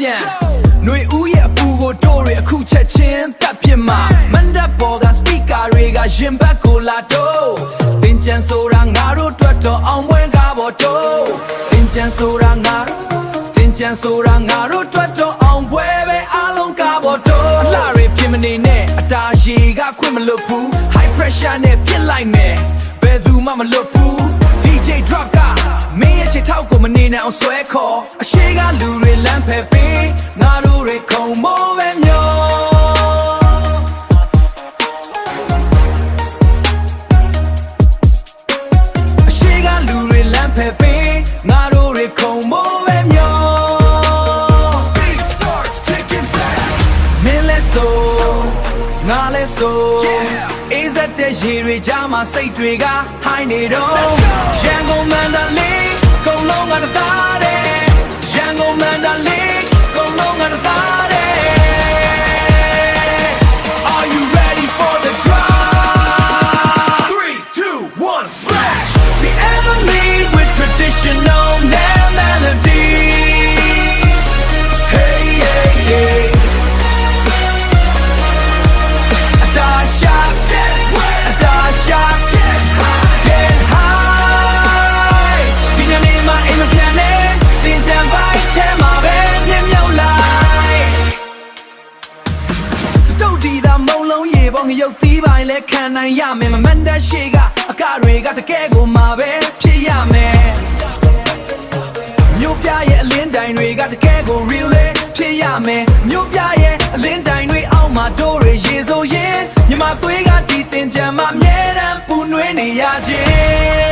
ပြန်ຫນွေဦးရဲ့အပူကိုတိုးရအခုချက်ချင်းတက်ပြစ်မှာမန်တပ်ပေါ်ကစပီကာတွေကရင်ဘတ်ကိုလာတော့သင်ချန်ဆိုတာငါတို့တွေ့တော့အောင်ပွဲကားပေါ်တော့သင်ချန်ဆိုတာငါတို့တွေ့တော့အောင်ပွဲပဲအားလုံးကားပေါ်တော့အလှတွေပြင်းမနေနဲ့အတားရေကခွင့်မလွတ်ဘူး high pressure နဲ့ပြစ်လိုက်မယ်ဘယ်သူမှမလွတ်ဘူး DJ drop ကမင်းရဲ့ချစ်ထောက်ကိုမနေနဲ့အောင်ဆွဲခေါ်အရှိကလူတွေလမ်းဖယ်ပေးငါတို့တွေခုံမိုးပဲမျောအရှိကလူတွေလမ်းဖယ်ပေးငါတို့တွေခုံမိုးပဲမျော Beat starts taking fast မင်းလဲဆိုငါလဲဆိုအေးစက်တဲ့ရေတွေကြားမှာစိတ်တွေကဟိုင်းနေတော့ရန်ကုန်မန္တလေးကုန်လုံးကသားတယ်ရန်ကုန်မန္တလေးကုန်လုံးကသားတယ် Are you ready for the drop 3 2 1 splash the enemy with traditional melody hey hey heyငရုတ်သီးပိုင်းလဲခံနိုင်ရမယ်မမန်တက်ရှိကအကတွေကတကယ်ကိုမှာပဲဖြစ်ရမယ်မြို့ပြရဲ့အလင်းတိုင်တွေကတကယ်ကို real လေဖြစ်ရမယ်မြို့ပြရဲ့အလင်းတိုင်တွေအောက်မှာတို့တွေရေဆိုရင်ညီမသွေးကဒီတင်ကြံမှာအမြဲတမ်းပူနွေးနေရခြင်း